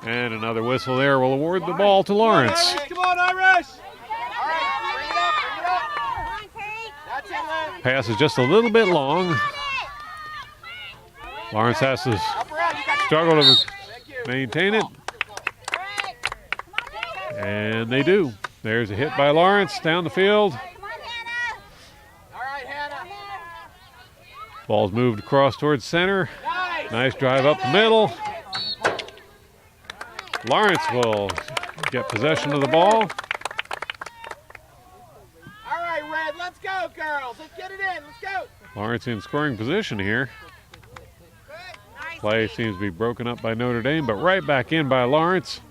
And another whistle there will award the ball to Lawrence. Come on, Irish. All right, bring it up, bring it up. That's it, Lynn. Pass is just a little bit long. Lawrence has to struggle to maintain it. And they do. There's a hit by Lawrence down the field. All right, Hannah. Ball's moved across towards center. Nice drive up the middle. Lawrence will get possession of the ball. All right, Red, let's go, girls. Let's get it in. Let's go. Lawrence in scoring position here. Play seems to be broken up by Notre Dame, but right back in by Lawrence.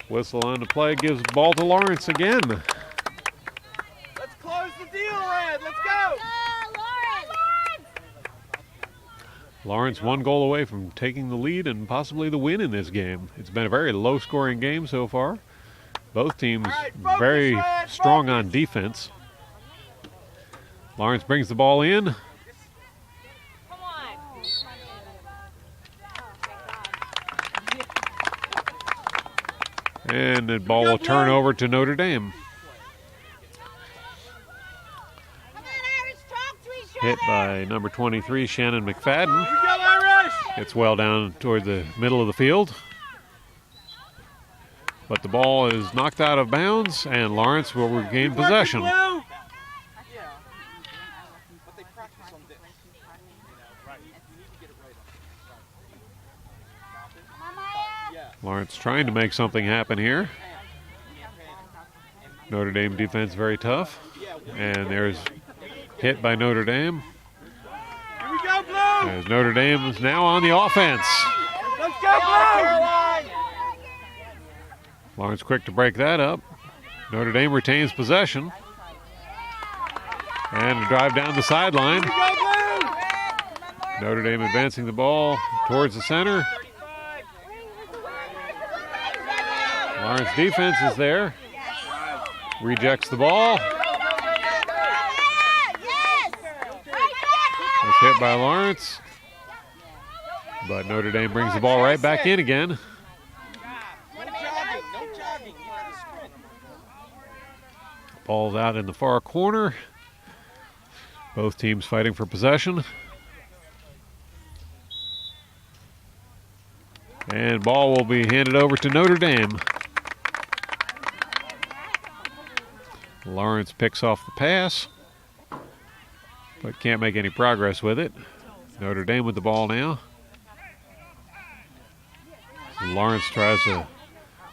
Whistle on the play, gives the ball to Lawrence again. Let's close the deal, Red. Let's go. Lawrence 1 goal away from taking the lead and possibly the win in this game. It's been a very low-scoring game so far. Both teams very strong on defense. Lawrence brings the ball in. And the ball will turn over to Notre Dame. Hit by number 23, Shannon McFadden. Here we go, Irish. It's well down toward the middle of the field. But the ball is knocked out of bounds, and Lawrence will regain possession. Lawrence trying to make something happen here. Notre Dame defense very tough. And there's hit by Notre Dame. Here we go, Blue. As Notre Dame is now on the offense. Let's go, Blue. Lawrence quick to break that up. Notre Dame retains possession. And a drive down the sideline. Here we go, Blue. Notre Dame advancing the ball towards the center. Lawrence defense is there. Rejects the ball. It's hit by Lawrence. But Notre Dame brings the ball right back in again. Ball's out in the far corner. Both teams fighting for possession. And ball will be handed over to Notre Dame. Lawrence picks off the pass, but can't make any progress with it. Notre Dame with the ball now. Lawrence tries to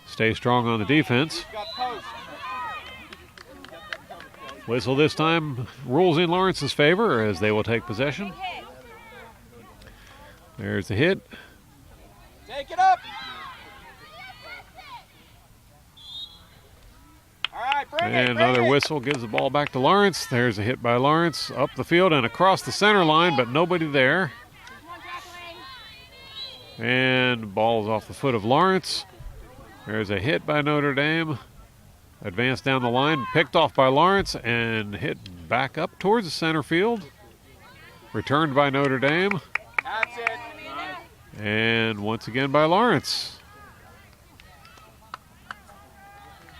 stay strong on the defense. Whistle this time rules in Lawrence's favor as they will take possession. There's the hit. Take it up. All right, bring it. And another whistle gives the ball back to Lawrence. There's a hit by Lawrence up the field and across the center line, but nobody there. And the ball is off the foot of Lawrence. There's a hit by Notre Dame. Advanced down the line, picked off by Lawrence and hit back up towards the center field. Returned by Notre Dame. That's it. And once again by Lawrence.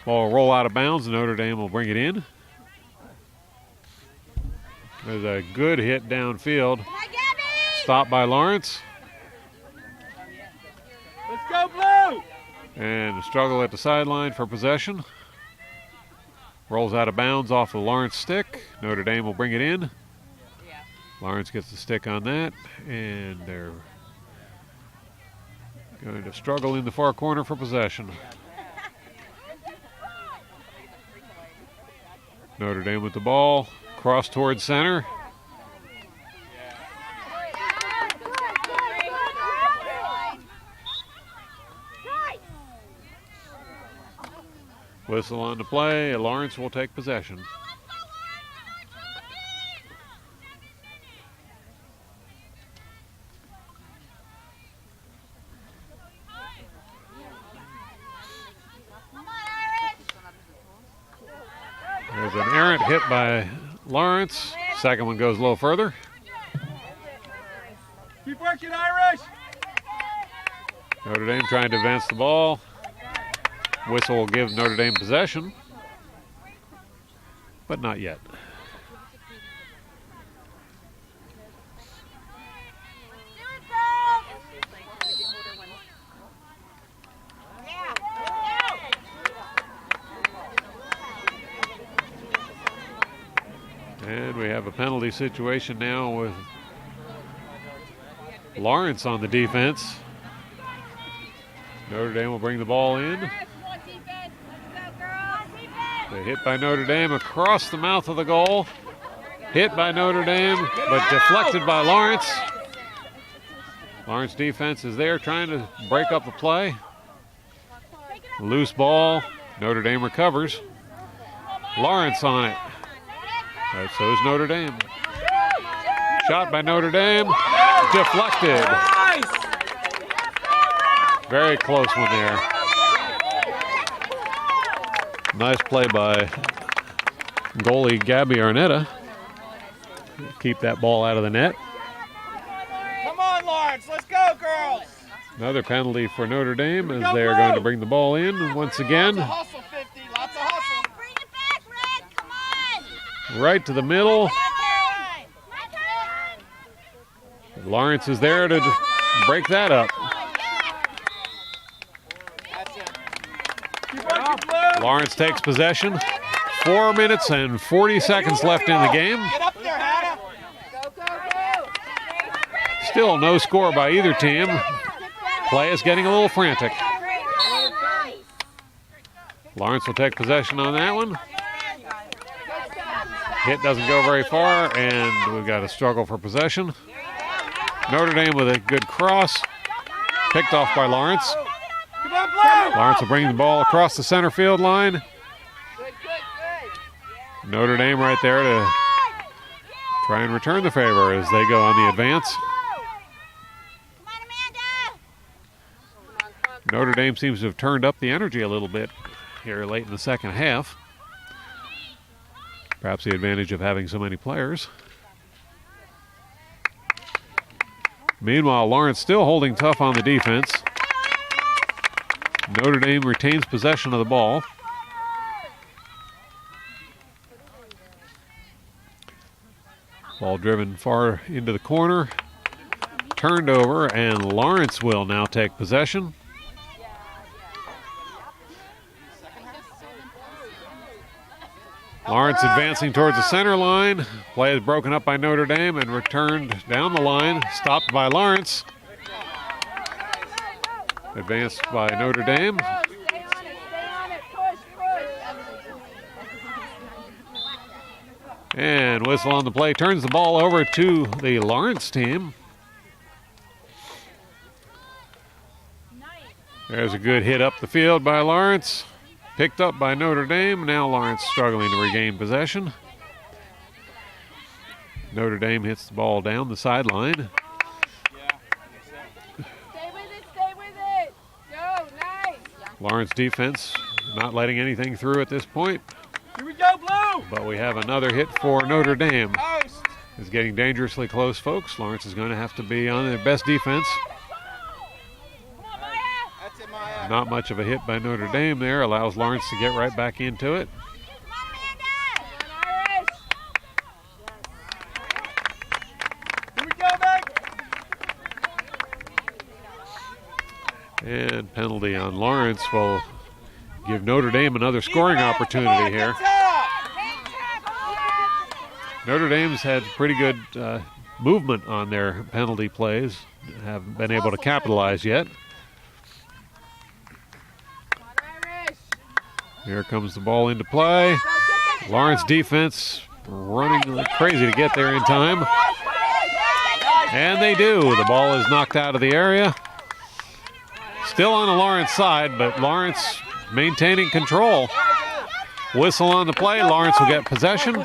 Ball will roll out of bounds. Notre Dame will bring it in. There's a good hit downfield. Stopped by Lawrence. Let's go, Blue. And a struggle at the sideline for possession. Rolls out of bounds off the Lawrence stick. Notre Dame will bring it in. Lawrence gets the stick on that. And they're going to struggle in the far corner for possession. Notre Dame with the ball. Cross towards center. Whistle on the play. Lawrence will take possession. There's an errant hit by Lawrence. Second one goes a little further. Keep working, Irish. Notre Dame trying to advance the ball. Whistle will give Notre Dame possession, but not yet. And we have a penalty situation now with Lawrence on the defense. Notre Dame will bring the ball in. The hit by Notre Dame across the mouth of the goal. Hit by Notre Dame, but deflected by Lawrence. Lawrence defense is there trying to break up the play. Loose ball. Notre Dame recovers. Lawrence on it. So is Notre Dame. Shot by Notre Dame. Deflected. Very close one there. Nice play by goalie Gabby Arnetta. Keep that ball out of the net. Come on, Lawrence. Let's go, girls. Another penalty for Notre Dame as they are going to bring the ball in once again. Lots of hustle, 50. Lots of hustle. Bring it back, Red. Come on. Right to the middle. Lawrence is there to break that up. That's it. Keep working, Blue. Lawrence takes possession. 4 minutes and 40 seconds left in the game. Get up there, Hannah. Go, go, go. Still no score by either team. Play is getting a little frantic. Lawrence will take possession on that one. Hit doesn't go very far, and we've got a struggle for possession. Notre Dame with a good cross. Picked off by Lawrence. Come on, Blue. Lawrence will bring the ball across the center field line. Good, good, good. Notre Dame right there to try and return the favor as they go on the advance. Come on, Amanda. Notre Dame seems to have turned up the energy a little bit here late in the second half. Perhaps the advantage of having so many players. Meanwhile, Lawrence still holding tough on the defense. Notre Dame retains possession of the ball. Ball driven far into the corner. Turned over, and Lawrence will now take possession. Lawrence advancing towards the center line. Play is broken up by Notre Dame and returned down the line. Stopped by Lawrence. Advanced by Notre Dame. Stay on it. Push, push. And whistle on the play turns the ball over to the Lawrence team. There's a good hit up the field by Lawrence. Picked up by Notre Dame. Now Lawrence struggling to regain possession. Notre Dame hits the ball down the sideline. Stay with it. Go, nice. Lawrence defense not letting anything through at this point. Here we go, Blue! But we have another hit for Notre Dame. Post! It's getting dangerously close, folks. Lawrence is going to have to be on their best defense. That's it, Maya. Not much of a hit by Notre Dame there. Allows Lawrence to get right back into it. Here we go, Meg! And penalty on Lawrence will give Notre Dame another scoring opportunity here. Notre Dame's had pretty good movement on their penalty plays. Haven't been able to capitalize yet. Here comes the ball into play. Lawrence defense running like crazy to get there in time. And they do. The ball is knocked out of the area. Still on the Lawrence side, but Lawrence maintaining control. Whistle on the play. Lawrence will get possession. Keep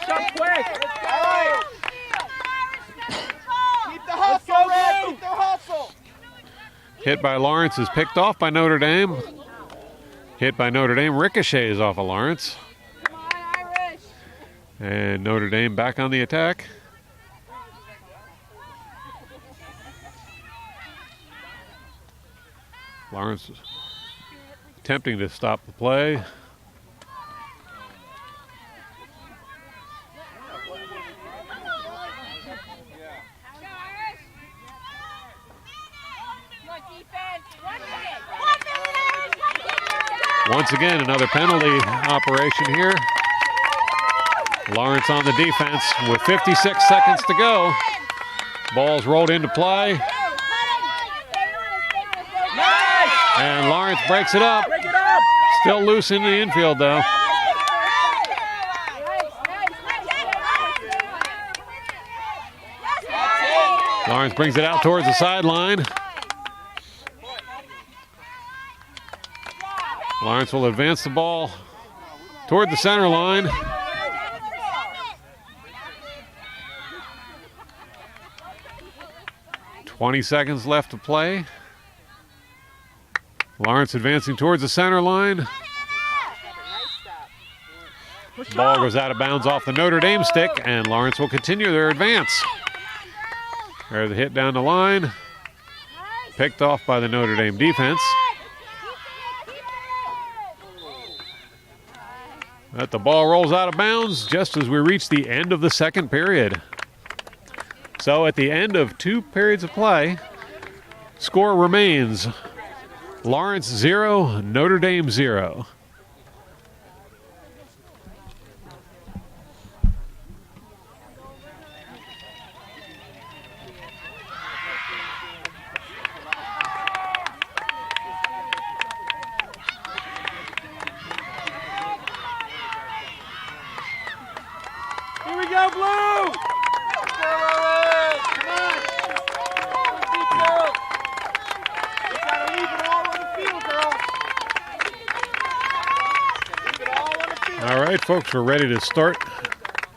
the hustle, Red! Keep their hustle! Hit by Lawrence is picked off by Notre Dame. Hit by Notre Dame ricochets off of Lawrence. Come on, Irish. And Notre Dame back on the attack. Lawrence attempting to stop the play. Once again, another penalty operation here. Lawrence on the defense with 56 seconds to go. Ball's rolled into play. And Lawrence breaks it up. Break it up! Still loose in the infield, though. Lawrence brings it out towards the sideline. Lawrence will advance the ball toward the center line. "20 seconds left to play. Lawrence advancing towards the center line. Ball goes out of bounds off the Notre Dame stick, and Lawrence will continue their advance. There's the hit down the line. Picked off by the Notre Dame defense. But the ball rolls out of bounds just as we reach the end of the second period. So at the end of 2 periods of play, score remains Lawrence 0, Notre Dame 0. Here we go, Blue! Come on! Deep girl! You gotta leave it all on the field, girl! Leave it all on the field! All right, folks, we're ready to start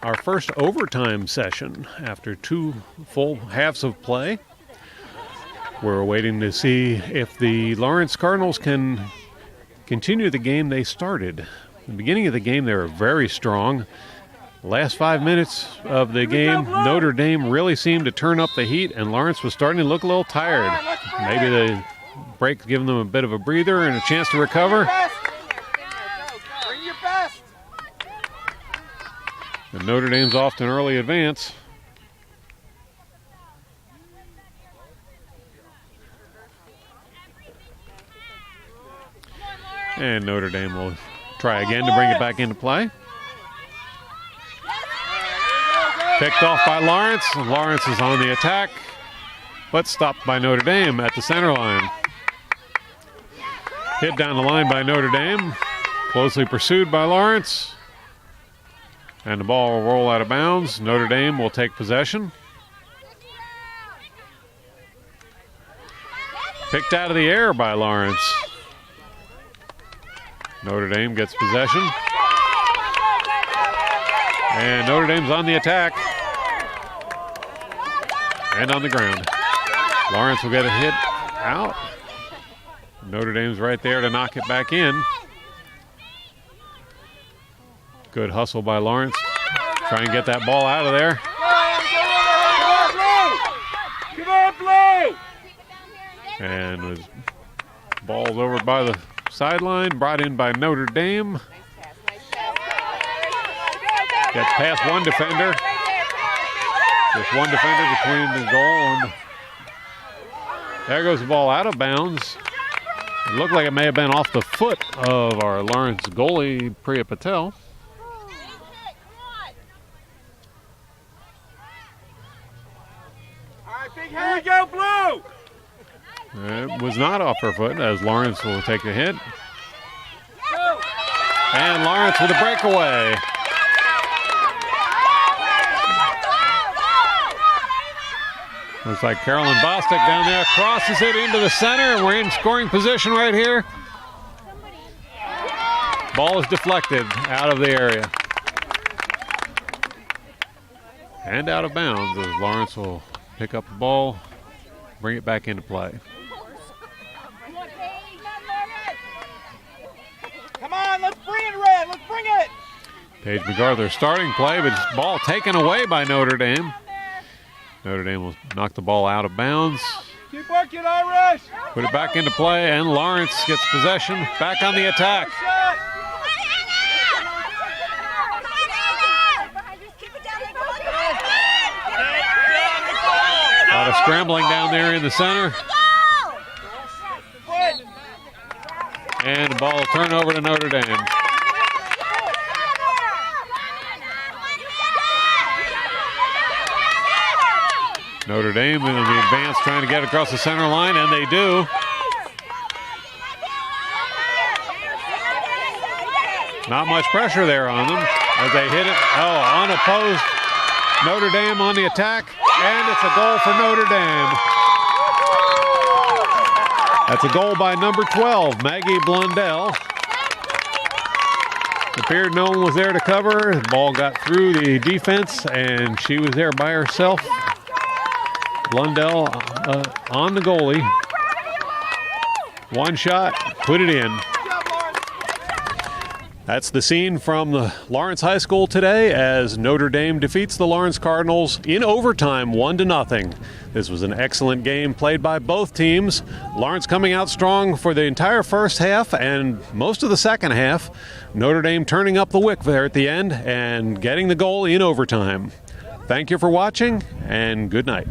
our first overtime session after 2 full halves of play. We're waiting to see if the Lawrence Cardinals can continue the game they started. At the beginning of the game, they were very strong. Last 5 minutes of the game, Notre Dame really seemed to turn up the heat, and Lawrence was starting to look a little tired. Maybe the break giving them a bit of a breather and a chance to recover. Bring your best! And Notre Dame's off to an early advance. And Notre Dame will try again to bring it back into play. Picked off by Lawrence. Lawrence is on the attack, but stopped by Notre Dame at the center line. Hit down the line by Notre Dame. Closely pursued by Lawrence. And the ball will roll out of bounds. Notre Dame will take possession. Picked out of the air by Lawrence. Notre Dame gets possession. And Notre Dame's on the attack. And on the ground. Lawrence will get a hit out. Notre Dame's right there to knock it back in. Good hustle by Lawrence. Try and get that ball out of there. Come on, Blue! And was ball's over by the sideline, brought in by Notre Dame. Gets past one defender. Just one defender between the goal and there goes the ball out of bounds. It looked like it may have been off the foot of our Lawrence goalie, Priya Patel. Here we go, Blue! It was not off her foot as Lawrence will take the hit. And Lawrence with a breakaway. Looks like Carolyn Bostic down there crosses it into the center, and we're in scoring position right here. Ball is deflected out of the area. And out of bounds as Lawrence will pick up the ball, bring it back into play. Come on, let's bring it, Red. Let's bring it. Paige MacArthur starting play, but ball taken away by Notre Dame. Notre Dame will knock the ball out of bounds. Keep working, Irish. Put it back into play, and Lawrence gets possession. Back on the attack. A lot of scrambling down there in the center. And the ball will turn over to Notre Dame. Notre Dame in the advance trying to get across the center line, and they do. Not much pressure there on them as they hit it. Oh, unopposed. Notre Dame on the attack, and it's a goal for Notre Dame. That's a goal by number 12, Maggie Blundell. It appeared no one was there to cover. The ball got through the defense, and she was there by herself. Blundell on the goalie. One shot, put it in. That's the scene from the Lawrence High School today as Notre Dame defeats the Lawrence Cardinals in overtime 1-0. This was an excellent game played by both teams. Lawrence coming out strong for the entire first half and most of the second half. Notre Dame turning up the wick there at the end and getting the goal in overtime. Thank you for watching and good night.